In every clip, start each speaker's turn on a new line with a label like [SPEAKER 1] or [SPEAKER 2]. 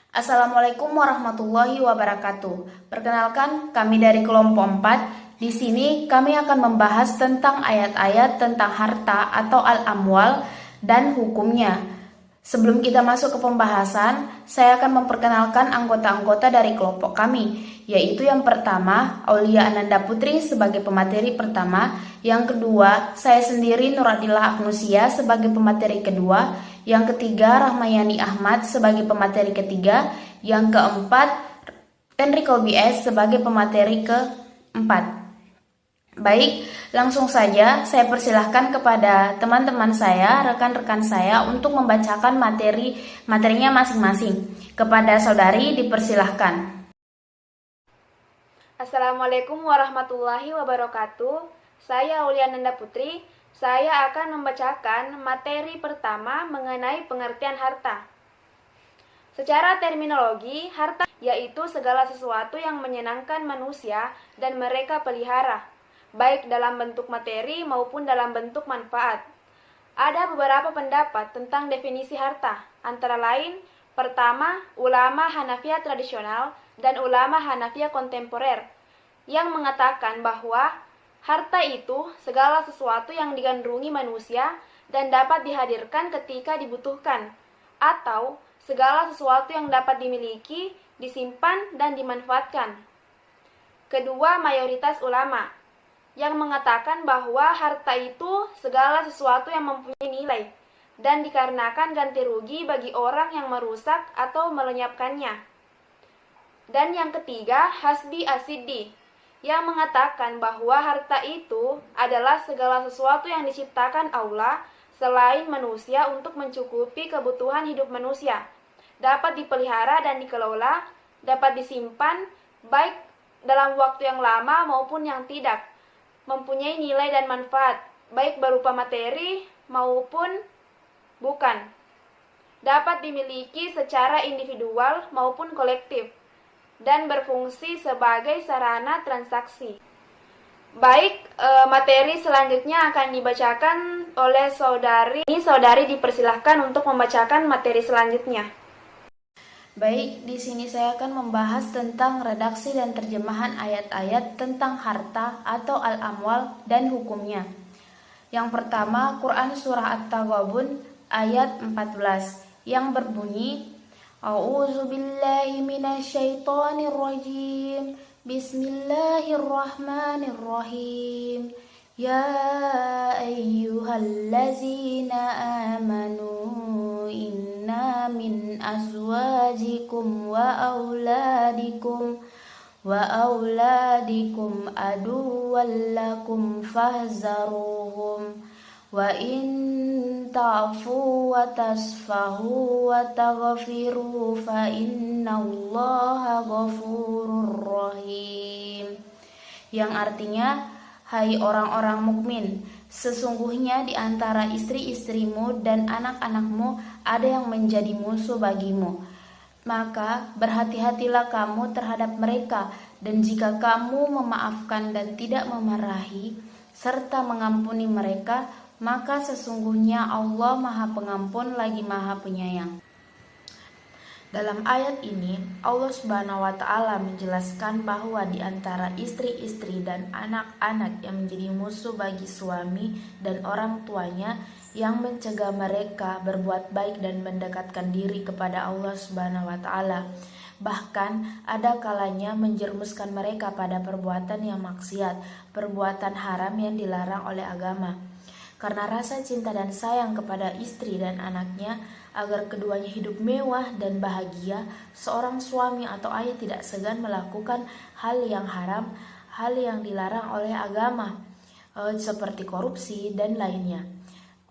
[SPEAKER 1] Assalamualaikum warahmatullahi wabarakatuh. Perkenalkan, kami dari kelompok 4. Di sini kami akan membahas tentang ayat-ayat tentang harta atau al-amwal dan hukumnya. Sebelum kita masuk ke pembahasan, saya akan memperkenalkan anggota-anggota dari kelompok kami, yaitu yang pertama, Aulia Ananda Putri sebagai pemateri pertama, yang kedua, saya sendiri Nuradillah Agnusia sebagai pemateri kedua, yang ketiga, Rahmayani Ahmad sebagai pemateri ketiga, yang keempat, Enrico BS sebagai pemateri keempat. Baik, langsung saja saya persilahkan kepada teman-teman saya, rekan-rekan saya untuk membacakan materinya masing-masing. Kepada saudari dipersilahkan.
[SPEAKER 2] Assalamualaikum warahmatullahi wabarakatuh. Saya Auliananda Putri. Saya akan membacakan materi pertama mengenai pengertian harta. Secara terminologi, harta yaitu segala sesuatu yang menyenangkan manusia dan mereka pelihara, baik dalam bentuk materi maupun dalam bentuk manfaat. Ada beberapa pendapat tentang definisi harta, antara lain, pertama, ulama Hanafiyah tradisional dan ulama Hanafiyah kontemporer, yang mengatakan bahwa harta itu segala sesuatu yang digandrungi manusia dan dapat dihadirkan ketika dibutuhkan, atau segala sesuatu yang dapat dimiliki, disimpan, dan dimanfaatkan. Kedua, mayoritas ulama yang mengatakan bahwa harta itu segala sesuatu yang mempunyai nilai dan dikarenakan ganti rugi bagi orang yang merusak atau melenyapkannya. Dan yang ketiga, Hasbi As-Siddi yang mengatakan bahwa harta itu adalah segala sesuatu yang diciptakan Allah selain manusia untuk mencukupi kebutuhan hidup manusia, dapat dipelihara dan dikelola, dapat disimpan baik dalam waktu yang lama maupun yang tidak, mempunyai nilai dan manfaat, baik berupa materi maupun bukan. Dapat dimiliki secara individual maupun kolektif, dan berfungsi sebagai sarana transaksi. Baik, materi selanjutnya akan dibacakan oleh saudari. Saudari dipersilahkan untuk membacakan materi selanjutnya.
[SPEAKER 1] Baik, di sini saya akan membahas tentang redaksi dan terjemahan ayat-ayat tentang harta atau al-amwal dan hukumnya. Yang pertama, Quran Surah At-Taghabun ayat 14 yang berbunyi, A'udzubillahi minasyaitonirrajim, Bismillahirrahmanirrahim. Ya ayyuhallazina amanu inna min azwajikum wa auladikum aduwwan lakum fahzaruhum wa in ta'fu wa tasfahu wa taghfiru fa innallaha ghafurur rahim. Yang artinya, hai orang-orang mukmin, sesungguhnya di antara istri-istrimu dan anak-anakmu ada yang menjadi musuh bagimu. Maka berhati-hatilah kamu terhadap mereka, dan jika kamu memaafkan dan tidak memarahi, serta mengampuni mereka, maka sesungguhnya Allah Maha Pengampun lagi Maha Penyayang. Dalam ayat ini, Allah Subhanahu wa Ta'ala menjelaskan bahwa di antara istri-istri dan anak-anak yang menjadi musuh bagi suami dan orang tuanya yang mencegah mereka berbuat baik dan mendekatkan diri kepada Allah Subhanahu wa Ta'ala. Bahkan ada kalanya menjerumuskan mereka pada perbuatan yang maksiat, perbuatan haram yang dilarang oleh agama. Karena rasa cinta dan sayang kepada istri dan anaknya, agar keduanya hidup mewah dan bahagia, seorang suami atau ayah tidak segan melakukan hal yang haram, hal yang dilarang oleh agama, seperti korupsi dan lainnya.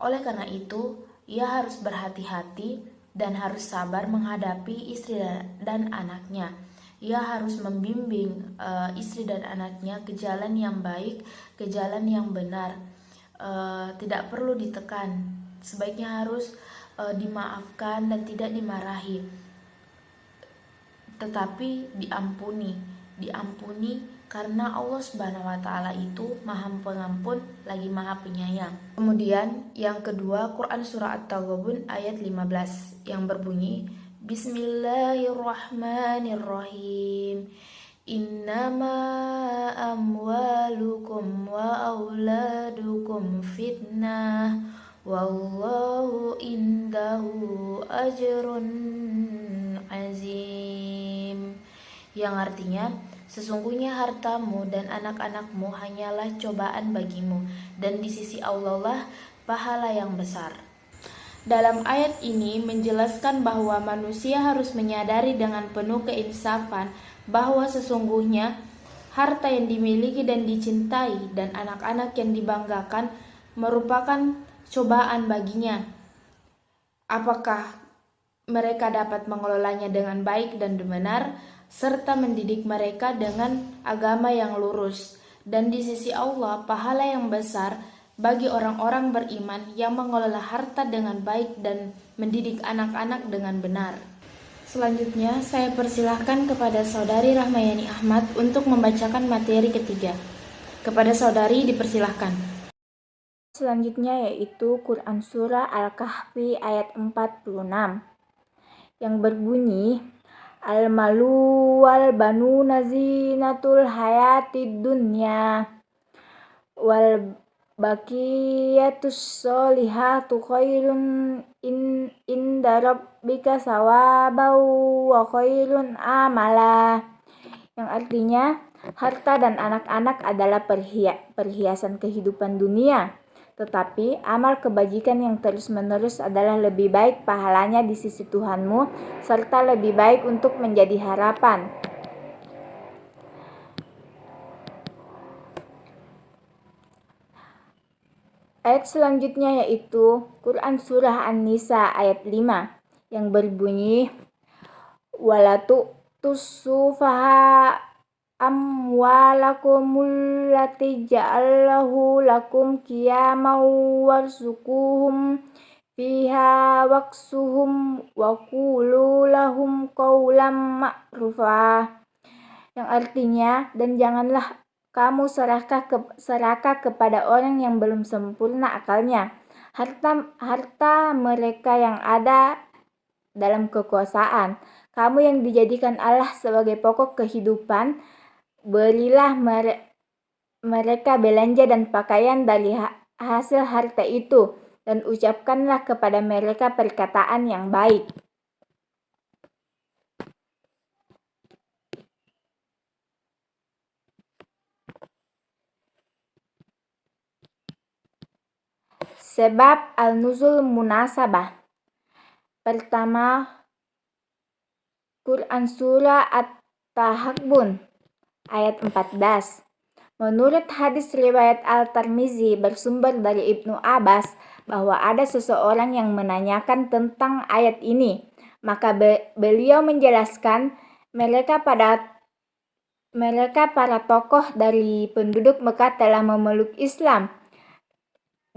[SPEAKER 1] Oleh karena itu, ia harus berhati-hati dan harus sabar menghadapi istri dan anaknya. Ia harus membimbing istri dan anaknya ke jalan yang baik, ke jalan yang benar. Tidak perlu ditekan, sebaiknya harus dimaafkan dan tidak dimarahi, tetapi diampuni karena Allah Subhanahu wa Ta'ala itu Maha Pengampun lagi Maha Penyayang. Kemudian yang kedua, Quran Surah At-Taghabun ayat 15 yang berbunyi, Bismillahirrahmanirrahim. Innama amwalukum wa auladukum fitnah wallahu indahu ajrun azim. Yang artinya, sesungguhnya hartamu dan anak-anakmu hanyalah cobaan bagimu, dan di sisi Allah lah pahala yang besar. Dalam ayat ini menjelaskan bahwa manusia harus menyadari dengan penuh keinsafan bahwa sesungguhnya harta yang dimiliki dan dicintai dan anak-anak yang dibanggakan merupakan cobaan baginya. Apakah mereka dapat mengelolanya dengan baik dan benar, serta mendidik mereka dengan agama yang lurus. Dan di sisi Allah, pahala yang besar bagi orang-orang beriman yang mengelola harta dengan baik dan mendidik anak-anak dengan benar. Selanjutnya, saya persilahkan kepada Saudari Rahmayani Ahmad untuk membacakan materi ketiga. Kepada Saudari dipersilahkan.
[SPEAKER 3] Selanjutnya yaitu Quran Surah Al-Kahfi ayat 46 yang berbunyi, Al-malu wal banuna zinatul hayatid dunya wal baqiyatus sholihatu khairun inda rabbika sawaban wa khairun amala. Yang artinya, harta dan anak-anak adalah perhiasan kehidupan dunia, tetapi amal kebajikan yang terus-menerus adalah lebih baik pahalanya di sisi Tuhanmu, serta lebih baik untuk menjadi harapan. Ayat selanjutnya yaitu Quran Surah An-Nisa ayat 5 yang berbunyi, Walatu tusufaha amwalakumul lati ja'allahu lakum qiyamau warzuquhum fiha waksuhum wa qulu lahum qawlam ma'rufa. Yang artinya, dan janganlah kamu serakah kepada orang yang belum sempurna akalnya harta mereka yang ada dalam kekuasaan. Kamu yang dijadikan Allah sebagai pokok kehidupan, berilah mereka belanja dan pakaian dari hasil harta itu, dan ucapkanlah kepada mereka perkataan yang baik. Sebab al-nuzul munasabah. Pertama, Quran Surah At-Tahabbun ayat 14. Menurut hadis riwayat Al-Tirmizi bersumber dari Ibnu Abbas bahwa ada seseorang yang menanyakan tentang ayat ini. Maka beliau menjelaskan mereka para tokoh dari penduduk Mekah telah memeluk Islam,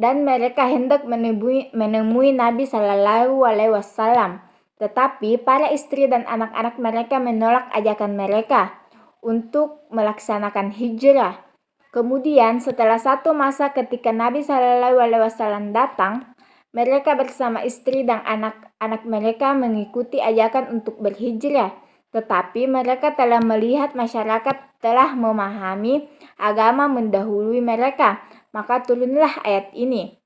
[SPEAKER 3] dan mereka hendak menemui Nabi Sallallahu Alaihi Wasallam, tetapi para istri dan anak-anak mereka menolak ajakan mereka untuk melaksanakan hijrah. Kemudian setelah satu masa ketika Nabi Sallallahu Alaihi Wasallam datang, mereka bersama istri dan anak-anak mereka mengikuti ajakan untuk berhijrah. Tetapi mereka telah melihat masyarakat telah memahami agama mendahului mereka, maka turunlah ayat ini.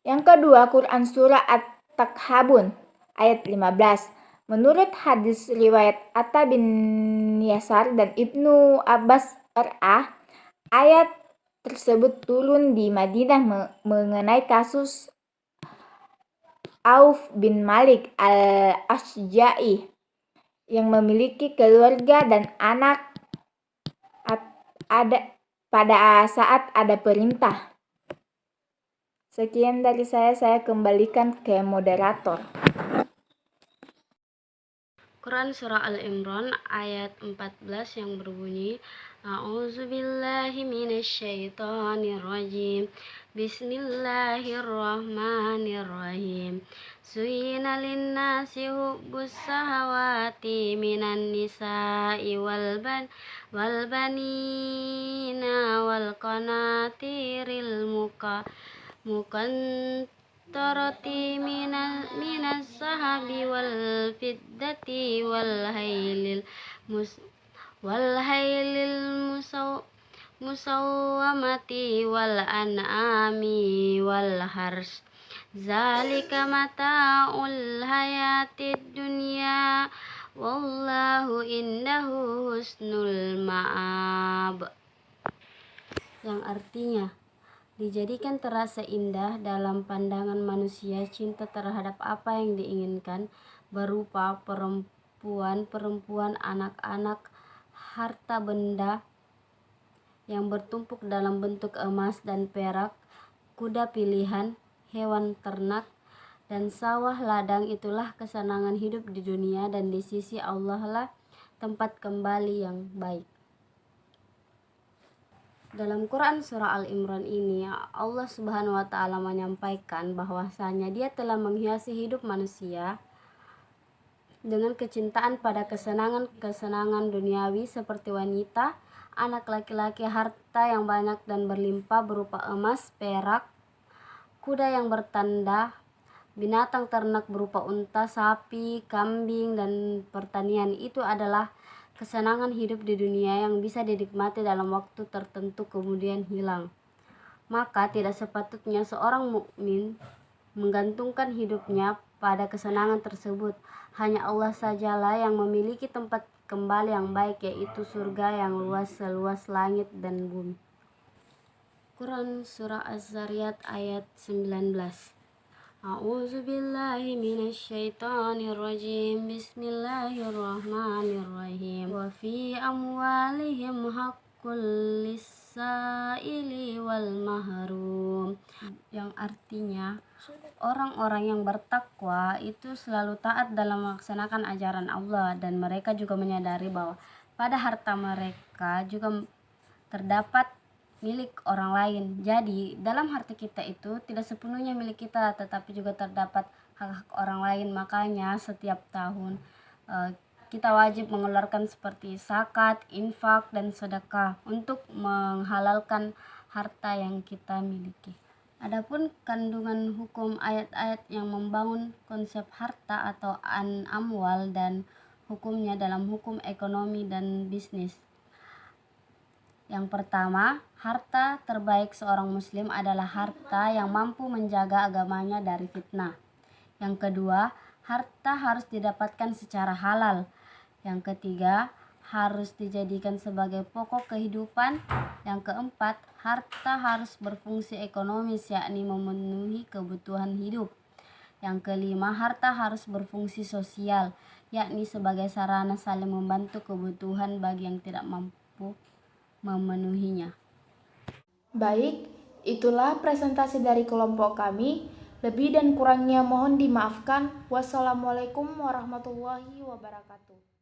[SPEAKER 3] Yang kedua, Quran Surah At-Takhabun ayat 15. Menurut hadis riwayat Atta bin Yasar dan Ibnu Abbas R.A., ayat tersebut turun di Madinah mengenai kasus Auf bin Malik al-Ashja'i yang memiliki keluarga dan anak pada saat ada perintah. Sekian dari saya kembalikan ke moderator.
[SPEAKER 4] Quran Surah Al-Imran ayat 14 yang berbunyi, A'udzubillahi minasyaitonirrajim. Bismillahirrahmanirrahim. Suyina linnasi hubbus sahawati minan nisa'i wal banina wal qanatiril muqantarati mushtarati minas sahabi wal fiddati wal haylil musawwamati wal an'ami wal hars. Zalika mata'ul hayatid dunya wallahu indahu husnul ma'ab. Yang artinya, dijadikan terasa indah dalam pandangan manusia cinta terhadap apa yang diinginkan berupa perempuan, anak-anak, harta benda yang bertumpuk dalam bentuk emas dan perak, kuda pilihan, hewan ternak, dan sawah ladang. Itulah kesenangan hidup di dunia, dan di sisi Allah lah tempat kembali yang baik. Dalam Quran surah Al-Imran ini, Allah Subhanahu wa Ta'ala menyampaikan bahwasanya Dia telah menghiasi hidup manusia dengan kecintaan pada kesenangan duniawi seperti wanita, anak laki-laki, harta yang banyak dan berlimpah berupa emas, perak, kuda yang bertanda, binatang ternak berupa unta, sapi, kambing, dan pertanian. Itu adalah kesenangan hidup di dunia yang bisa dinikmati dalam waktu tertentu kemudian hilang. Maka tidak sepatutnya seorang mukmin menggantungkan hidupnya pada kesenangan tersebut. Hanya Allah sajalah yang memiliki tempat kembali yang baik, yaitu surga yang luas seluas langit dan bumi. Quran surah Az-Zariyat ayat 19. A'udzu billahi minasyaitonir rajim. Bismillahirrahmanirrahim. Wa fi amwalihim haqqul lis-sa'ili wal mahrum. Yang artinya, orang-orang yang bertakwa itu selalu taat dalam melaksanakan ajaran Allah, dan mereka juga menyadari bahwa pada harta mereka juga terdapat milik orang lain. Jadi dalam harta kita itu tidak sepenuhnya milik kita, tetapi juga terdapat hak-hak orang lain. Makanya setiap tahun kita wajib mengeluarkan seperti zakat, infak, dan sedekah untuk menghalalkan harta yang kita miliki. Adapun kandungan hukum ayat-ayat yang membangun konsep harta atau amwal dan hukumnya dalam hukum ekonomi dan bisnis. Yang pertama, harta terbaik seorang muslim adalah harta yang mampu menjaga agamanya dari fitnah. Yang kedua, harta harus didapatkan secara halal. Yang ketiga, harus dijadikan sebagai pokok kehidupan. Yang keempat, harta harus berfungsi ekonomis, yakni memenuhi kebutuhan hidup. Yang kelima, harta harus berfungsi sosial, yakni sebagai sarana saling membantu kebutuhan bagi yang tidak mampu memenuhinya.
[SPEAKER 1] Baik, itulah presentasi dari kelompok kami. Lebih dan kurangnya mohon dimaafkan. Wassalamualaikum warahmatullahi wabarakatuh.